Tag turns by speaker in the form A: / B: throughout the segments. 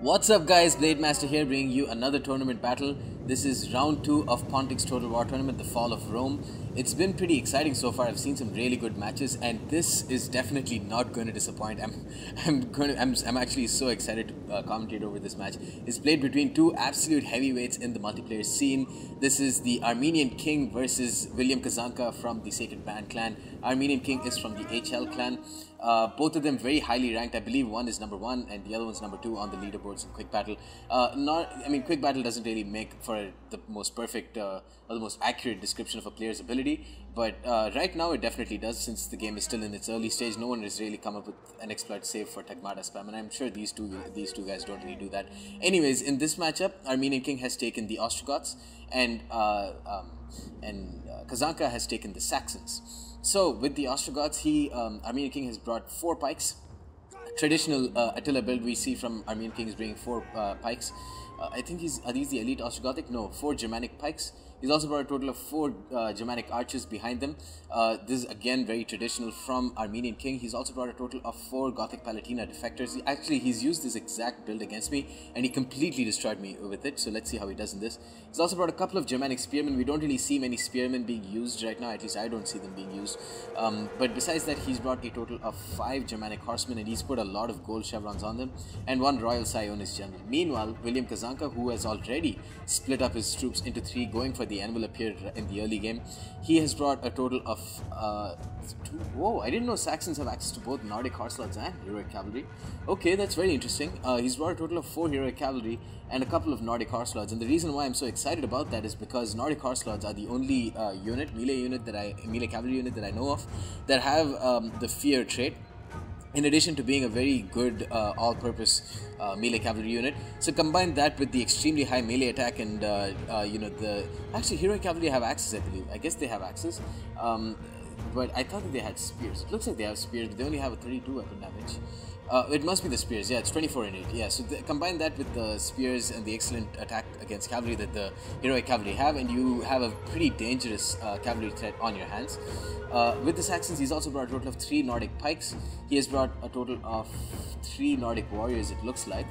A: What's up guys, Blade Master here bringing you another tournament battle. This is round 2 of Pontic's Total War Tournament, the Fall of Rome. It's been pretty exciting so far. I've seen some really good matches and this is definitely not going to disappoint. I'm actually so excited to commentate over this match. It's played between two absolute heavyweights in the multiplayer scene. This is the Armenian King versus William Kaszanka from the SacredBand clan. Armenian King is from the HL clan. Both of them very highly ranked. I believe one is number 1 and the other one's number 2 on the leaderboards in Quick Battle. Quick Battle doesn't really make for the most perfect or the most accurate description of a player's ability, but right now it definitely does, since the game is still in its early stage. No one has really come up with an exploit save for Tagmata spam, and I'm sure these two guys don't really do that. Anyways, in this matchup, Armenian King has taken the Ostrogoths and Kaszanka has taken the Saxons. So with the Ostrogoths, Armenian King has brought 4 pikes. Traditional Attila build we see from Armenian King is bringing 4 pikes. I think are these the elite Ostrogothic? No, 4 Germanic pikes. He's also brought a total of 4 Germanic archers behind them. This is again very traditional from Armenian King. He's also brought a total of 4 Gothic Palatina defectors. Actually, he's used this exact build against me and he completely destroyed me with it. So let's see how he does in this. He's also brought a couple of Germanic spearmen. We don't really see many spearmen being used right now. At least I don't see them being used. But besides that, he's brought a total of 5 Germanic horsemen and he's put a lot of gold chevrons on them and 1 Royal Sionist general. Meanwhile, William Kaszanka, who has already split up his troops into 3 going for the envelope here in the early game, he has brought a total of 2. Whoa, I didn't know Saxons have access to both Nordic horse lords and heroic cavalry. Okay, that's very interesting. He's brought a total of 4 heroic cavalry and a couple of Nordic horse lords, and the reason why I'm so excited about that is because Nordic horse lords are the only melee cavalry unit that I know of that have the fear trait, in addition to being a very good all-purpose melee cavalry unit. So combine that with the extremely high melee attack and actually heroic cavalry have axes, I believe. I guess they have axes, but I thought that they had spears. It looks like they have spears, but they only have a 32 weapon damage. It must be the spears, yeah, it's 24 and 8, yeah, so combine that with the spears and the excellent attack against cavalry that the heroic cavalry have, and you have a pretty dangerous cavalry threat on your hands. With the Saxons, he's also brought a total of 3 Nordic pikes. He has brought a total of 3 Nordic warriors, it looks like.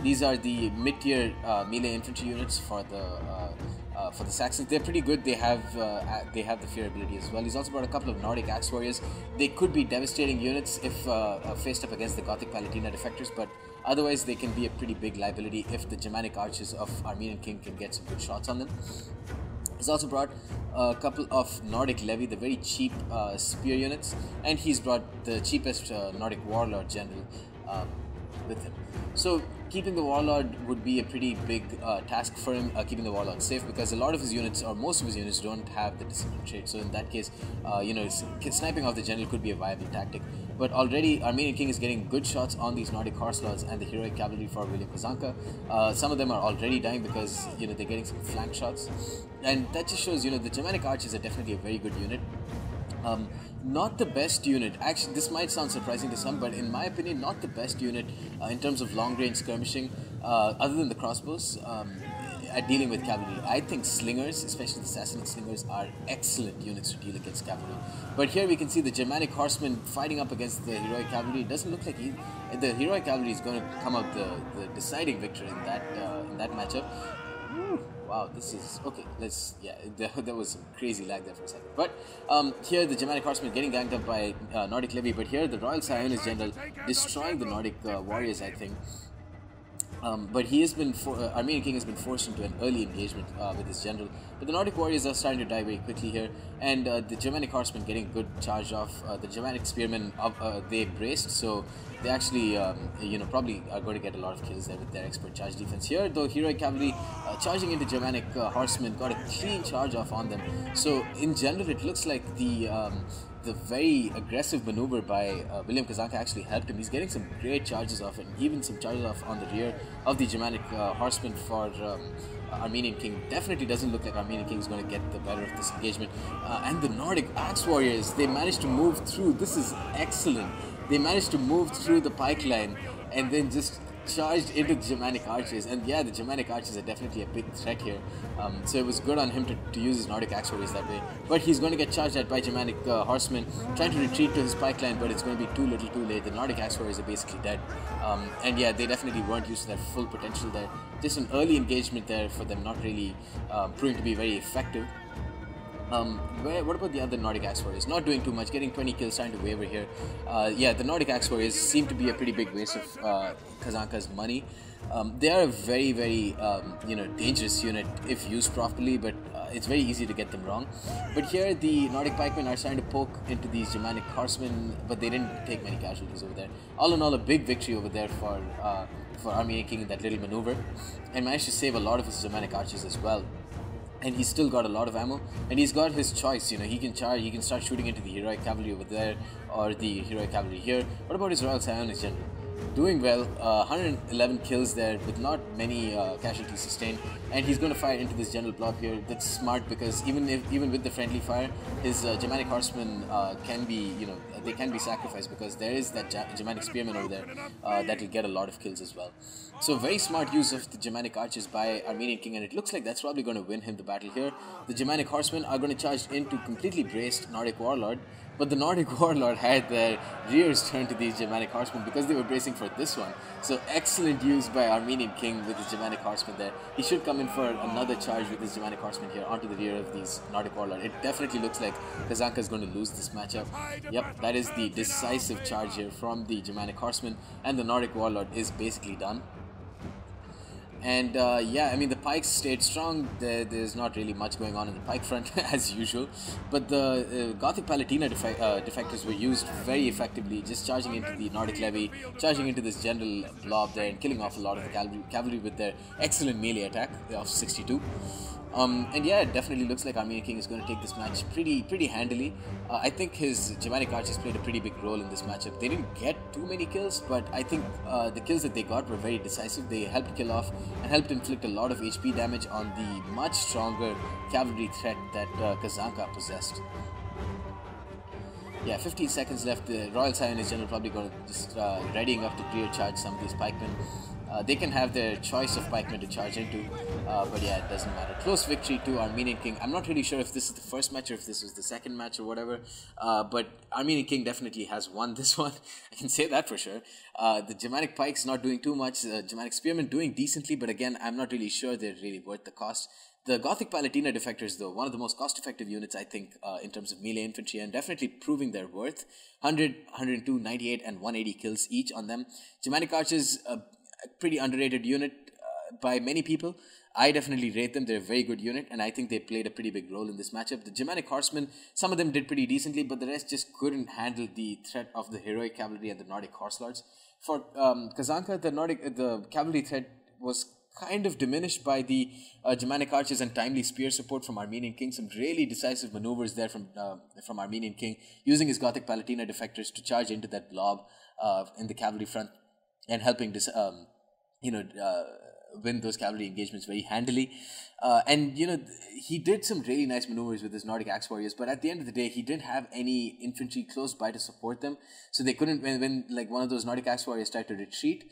A: These are the mid-tier melee infantry units for the Saxons. They're pretty good. They have the fear ability as well. He's also brought a couple of Nordic axe warriors. They could be devastating units if faced up against the Gothic Palatina defectors, but otherwise they can be a pretty big liability if the Germanic archers of Armenian King can get some good shots on them. He's also brought a couple of Nordic Levy, the very cheap spear units, and he's brought the cheapest Nordic Warlord general with him. So keeping the Warlord would be a pretty big task for him, keeping the Warlord safe, because a lot of his units, or most of his units, don't have the discipline trait. So in that case, sniping off the general could be a viable tactic. But already Armenian King is getting good shots on these Nordic horse lords and the heroic cavalry for William Kaszanka. Some of them are already dying because they're getting some flank shots, and that just shows the Germanic archers are definitely a very good unit. Not the best unit, actually this might sound surprising to some, but in my opinion not the best unit in terms of long range skirmishing, other than the crossbows, at dealing with cavalry. I think slingers, especially the Sassanid slingers, are excellent units to deal against cavalry. But here we can see the Germanic horsemen fighting up against the heroic cavalry. It doesn't look like the heroic cavalry is going to come out the deciding victor in that matchup. Wow, this is okay. There was some crazy lag there for a second. But here the Germanic horsemen getting ganged up by Nordic Levy, but here the Royal Sionist general destroying the Nordic warriors, I think. But he has been Armenian King has been forced into an early engagement with his general. But the Nordic warriors are starting to die very quickly here, and the Germanic horsemen getting a good charge off. The Germanic spearmen they braced, so they actually probably are going to get a lot of kills there with their expert charge defense. Here though, heroic cavalry charging into Germanic horsemen got a clean charge off on them. So in general, it looks like the very aggressive maneuver by William Kaszanka actually helped him. He's getting some great charges off, and even some charges off on the rear of the Germanic horsemen for Armenian King. Definitely doesn't look like Armenian King is going to get the better of this engagement. And the Nordic axe warriors, they managed to move through. This is excellent. They managed to move through the pike line and then just charged into the Germanic archers, and yeah, the Germanic archers are definitely a big threat here. So it was good on him to use his Nordic axe warriors that way. But he's going to get charged at by Germanic horsemen, trying to retreat to his pike line, but it's going to be too little, too late. The Nordic axe warriors are basically dead, and yeah, they definitely weren't used to their full potential there. Just an early engagement there for them, not really proving to be very effective. What about the other Nordic Axe Warriors? Not doing too much, getting 20 kills, trying to waver here. Yeah, the Nordic Axe Warriors seem to be a pretty big waste of Kaszanka's money. They are a very, very dangerous unit if used properly, but it's very easy to get them wrong. But here the Nordic pikemen are trying to poke into these Germanic horsemen, but they didn't take many casualties over there. All in all, a big victory over there for Armenian King in that little maneuver, and managed to save a lot of his Germanic archers as well. And he's still got a lot of ammo, and he's got his choice. He can charge, he can start shooting into the heroic cavalry over there, or the heroic cavalry here. What about his Royal Scionist general? Doing well, 111 kills there with not many casualties sustained, and he's going to fire into this general blob here. That's smart, because even with the friendly fire, his Germanic horsemen can be, they can be sacrificed, because there is that Germanic spearman over there that will get a lot of kills as well. So very smart use of the Germanic archers by Armenian King, and it looks like that's probably going to win him the battle here. The Germanic horsemen are going to charge into completely braced Nordic warlord, but the Nordic warlord had their rears turned to these Germanic horsemen because they were bracing for this one. So excellent use by Armenian King with his Germanic horsemen there. He should come in for another charge with his Germanic horsemen here onto the rear of these Nordic warlord. It definitely looks like Kaszanka is going to lose this matchup. Yep, that is the decisive charge here from the Germanic horsemen, and the Nordic warlord is basically done. And yeah, I mean, the pikes stayed strong. There's not really much going on in the pike front as usual, but the Gothic Palatina defectors were used very effectively, just charging into the Nordic levy, charging into this general blob there, and killing off a lot of the cavalry with their excellent melee attack of 62. And yeah, it definitely looks like Armenian King is going to take this match pretty handily. I think his Germanic archers played a pretty big role in this matchup. They didn't get too many kills, but I think the kills that they got were very decisive. They helped kill off and helped inflict a lot of HP damage on the much stronger cavalry threat that Kaszanka possessed. Yeah, 15 seconds left. The Royal Scionist general probably going to just readying up to clear charge some of these pikemen. They can have their choice of pikemen to charge into, but yeah, it doesn't matter. Close victory to Armenian King. I'm not really sure if this is the first match or if this was the second match or whatever, but Armenian King definitely has won this one. I can say that for sure. The Germanic pikes not doing too much, Germanic spearmen doing decently, but again, I'm not really sure they're really worth the cost. The Gothic Palatina defectors, though, one of the most cost-effective units, I think, in terms of melee infantry, and definitely proving their worth. 100, 102, 98, and 180 kills each on them. Germanic archers, a pretty underrated unit by many people. I definitely rate them. They're a very good unit, and I think they played a pretty big role in this matchup. The Germanic horsemen, some of them did pretty decently, but the rest just couldn't handle the threat of the heroic cavalry and the Nordic horse lords. For Kaszanka, the cavalry threat was kind of diminished by the Germanic archers and timely spear support from Armenian King. Some really decisive maneuvers there from Armenian King, using his Gothic Palatina defectors to charge into that blob in the cavalry front, and helping this win those cavalry engagements very handily. And he did some really nice maneuvers with his Nordic axe warriors, but at the end of the day, he didn't have any infantry close by to support them, so they couldn't. When like one of those Nordic axe warriors tried to retreat,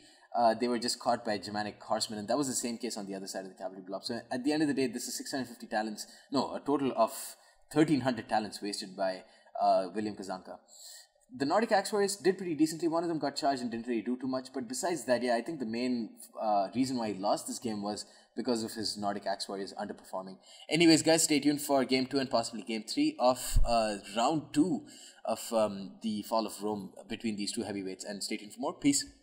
A: they were just caught by Germanic horsemen, and that was the same case on the other side of the cavalry blob. So at the end of the day, this is 650 talents, no, a total of 1,300 talents wasted by William Kaszanka. The Nordic axe warriors did pretty decently. One of them got charged and didn't really do too much, but besides that, yeah, I think the main reason why he lost this game was because of his Nordic axe warriors underperforming. Anyways, guys, stay tuned for Game 2 and possibly Game 3 of Round 2 of the Fall of Rome between these two heavyweights, and stay tuned for more. Peace.